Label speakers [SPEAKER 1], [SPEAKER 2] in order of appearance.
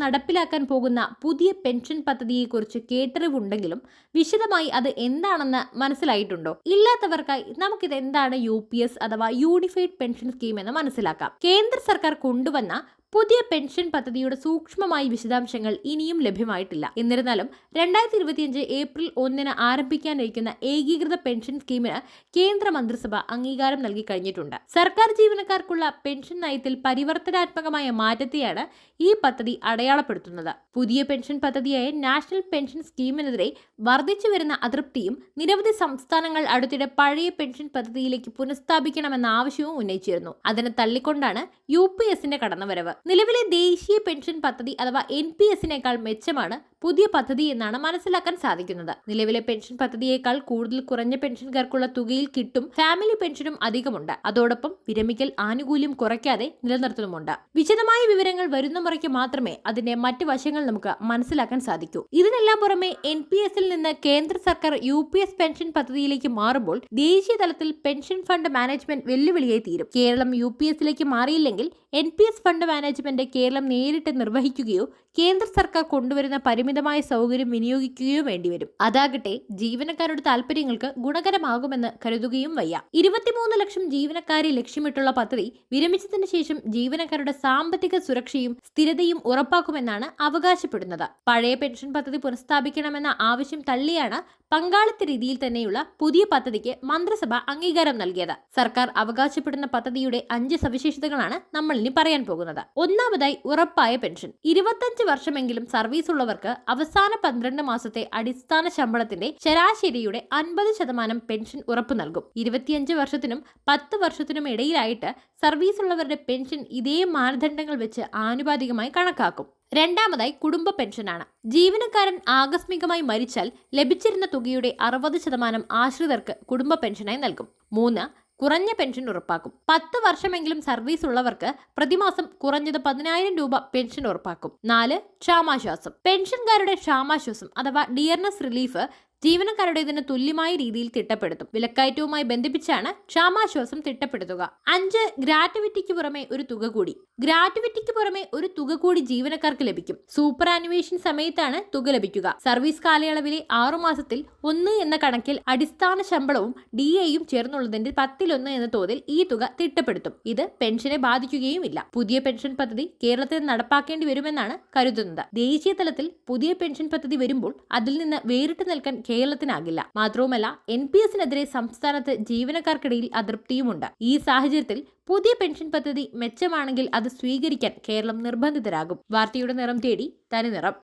[SPEAKER 1] നടപ്പിലാക്കാൻ പോകുന്ന പുതിയ പെൻഷൻ പദ്ധതിയെക്കുറിച്ച് കേട്ടറിവുണ്ടെങ്കിലും വിശദമായി അത് എന്താണെന്ന് മനസ്സിലായിട്ടുണ്ടോ? ഇല്ലാത്തവർക്കായി നമുക്കിത് എന്താണ് UPS അഥവാ യൂണിഫൈഡ് പെൻഷൻ സ്കീം എന്ന് മനസ്സിലാക്കാം. കേന്ദ്ര സർക്കാർ കൊണ്ടുവന്ന പുതിയ പെൻഷൻ പദ്ധതിയുടെ സൂക്ഷ്മമായ വിശദാംശങ്ങൾ ഇനിയും ലഭ്യമായിട്ടില്ല. എന്നിരുന്നാലും 2025 ഏപ്രിൽ 1 ആരംഭിക്കാനിരിക്കുന്ന ഏകീകൃത പെൻഷൻ സ്കീമിന് കേന്ദ്ര മന്ത്രിസഭ അംഗീകാരം നൽകി കഴിഞ്ഞിട്ടുണ്ട്. സർക്കാർ ജീവനക്കാർക്കുള്ള പെൻഷൻ നയത്തിൽ പരിവർത്തനാത്മകമായ മാറ്റത്തെയാണ് ഈ പദ്ധതി അടയാളപ്പെടുത്തുന്നത്. പുതിയ പെൻഷൻ പദ്ധതിയായ നാഷണൽ പെൻഷൻ സ്കീമിനെതിരെ വർദ്ധിച്ചു വരുന്ന അതൃപ്തിയും നിരവധി സംസ്ഥാനങ്ങൾ അടുത്തിടെ പഴയ പെൻഷൻ പദ്ധതിയിലേക്ക് പുനഃസ്ഥാപിക്കണമെന്ന ആവശ്യവും ഉന്നയിച്ചിരുന്നു. അതിനെ തള്ളിക്കൊണ്ടാണ് UPSന്റെ കടന്നുവരവ്. നിലവിലെ ദേശീയ പെൻഷൻ പദ്ധതി അഥവാ NPSനേക്കാൾ മെച്ചമാണ് പുതിയ പദ്ധതി എന്നാണ് മനസ്സിലാക്കാൻ സാധിക്കുന്നത്. നിലവിലെ പെൻഷൻ പദ്ധതിയേക്കാൾ കൂടുതൽ കുറഞ്ഞ പെൻഷൻകാർക്കുള്ള തുകയിൽ കിട്ടും. ഫാമിലി പെൻഷനും അധികമുണ്ട്. അതോടൊപ്പം വിരമിക്കൽ ആനുകൂല്യം കുറയ്ക്കാതെ നിലനിർത്തുന്നുമുണ്ട്. വിശദമായ വിവരങ്ങൾ വരുന്ന മുറയ്ക്ക് മാത്രമേ അതിന്റെ മറ്റ് വശങ്ങൾ നമുക്ക് മനസ്സിലാക്കാൻ സാധിക്കൂ. ഇതിനെല്ലാം പുറമെ NPSൽ നിന്ന് കേന്ദ്ര സർക്കാർ UPS പെൻഷൻ പദ്ധതിയിലേക്ക് മാറുമ്പോൾ ദേശീയ തലത്തിൽ പെൻഷൻ ഫണ്ട് മാനേജ്മെന്റ് വെല്ലുവിളിയായി തീരും. കേരളം UPSലേക്ക് മാറിയില്ലെങ്കിൽ NPS ഫണ്ട് മാനേജ്മെന്റ് കേരളം നേരിട്ട് നിർവഹിക്കുകയോ കേന്ദ്ര സർക്കാർ കൊണ്ടുവരുന്ന പരിമിതമായ സൗകര്യം വിനിയോഗിക്കുകയോ വേണ്ടിവരും. അതാകട്ടെ ജീവനക്കാരുടെ താൽപര്യങ്ങൾക്ക് ഗുണകരമാകുമെന്ന് കരുതുകയും വയ്യ. 23 ലക്ഷം ജീവനക്കാരെ ലക്ഷ്യമിട്ടുള്ള പദ്ധതി വിരമിച്ചതിന് ശേഷം ജീവനക്കാരുടെ സാമ്പത്തിക സുരക്ഷയും സ്ഥിരതയും ഉറപ്പാക്കുമെന്നാണ് അവകാശപ്പെടുന്നത്. പഴയ പെൻഷൻ പദ്ധതി പുനഃസ്ഥാപിക്കണമെന്ന ആവശ്യം തള്ളിയാണ് പങ്കാളിത്ത രീതിയിൽ തന്നെയുള്ള പുതിയ പദ്ധതിക്ക് മന്ത്രിസഭ അംഗീകാരം നൽകിയത്. സർക്കാർ അവകാശപ്പെടുന്ന പദ്ധതിയുടെ 5 സവിശേഷതകളാണ് നമ്മൾ ഇനി പറയാൻ പോകുന്നത്. ഒന്നാമതായി ഉറപ്പായ പെൻഷൻ. 25 വർഷമെങ്കിലും സർവീസ് ഉള്ളവർക്ക് അവസാന 12 മാസത്തെ അടിസ്ഥാന ശമ്പളത്തിന്റെ ശരാശരിയുടെ 50% പെൻഷൻ ഉറപ്പു നൽകും. 25 വർഷത്തിനും 10 വർഷത്തിനും ഇടയിലായിട്ട് സർവീസ് ഉള്ളവരുടെ പെൻഷൻ ഇതേ മാനദണ്ഡങ്ങൾ വെച്ച് ആനുപാതികമായി കണക്കാക്കും. രണ്ടാമതായി കുടുംബ പെൻഷനാണ്. ജീവനക്കാരൻ ആകസ്മികമായി മരിച്ചാൽ ലഭിച്ചിരുന്ന തുകയുടെ 60% ആശ്രിതർക്ക് കുടുംബ പെൻഷനായി നൽകും. 3. കുറഞ്ഞ പെൻഷൻ ഉറപ്പാക്കും. 10 വർഷമെങ്കിലും സർവീസ് ഉള്ളവർക്ക് പ്രതിമാസം കുറഞ്ഞത് 10,000 രൂപ പെൻഷൻ ഉറപ്പാക്കും. 4. ക്ഷാമാശ്വാസം. പെൻഷൻകാരുടെ ക്ഷാമാശ്വാസം അഥവാ ഡിയർനെസ് റിലീഫ് ജീവനക്കാരുടേതിന് തുല്യമായ രീതിയിൽ തിട്ടപ്പെടുത്തും. വിലക്കയറ്റവുമായി ബന്ധിപ്പിച്ചാണ് ക്ഷാമാശ്വാസം തിട്ടപ്പെടുത്തുക. 5. ഗ്രാറ്റുവിറ്റിക്ക് പുറമെ ഒരു തുക കൂടി ജീവനക്കാർക്ക് ലഭിക്കും. സൂപ്പർ ആനുവേഷൻ സമയത്താണ് തുക ലഭിക്കുക. സർവീസ് കാലയളവിലെ 6 മാസത്തിൽ 1 എന്ന കണക്കിൽ അടിസ്ഥാന ശമ്പളവും DAയും ചേർന്നുള്ളതിന്റെ 10-1 എന്ന തോതിൽ ഈ തുക തിട്ടപ്പെടുത്തും. ഇത് പെൻഷനെ ബാധിക്കുകയുമില്ല. പുതിയ പെൻഷൻ പദ്ധതി കേരളത്തിൽ നടപ്പാക്കേണ്ടി വരുമെന്നാണ് കരുതുന്നത്. ദേശീയ തലത്തിൽ പുതിയ പെൻഷൻ പദ്ധതി വരുമ്പോൾ അതിൽ നിന്ന് വേറിട്ട് നിൽക്കാൻ കേരളത്തിനാകില്ല. മാത്രവുമല്ല NPSനെതിരെ സംസ്ഥാനത്ത് ജീവനക്കാർക്കിടയിൽ അതൃപ്തിയുമുണ്ട്. ഈ സാഹചര്യത്തിൽ പുതിയ പെൻഷൻ പദ്ധതി മെച്ചമാണെങ്കിൽ അത് സ്വീകരിക്കാൻ കേരളം നിർബന്ധിതരാകും. വാർത്തയുടെ നിറം തേടി തനി നിറം.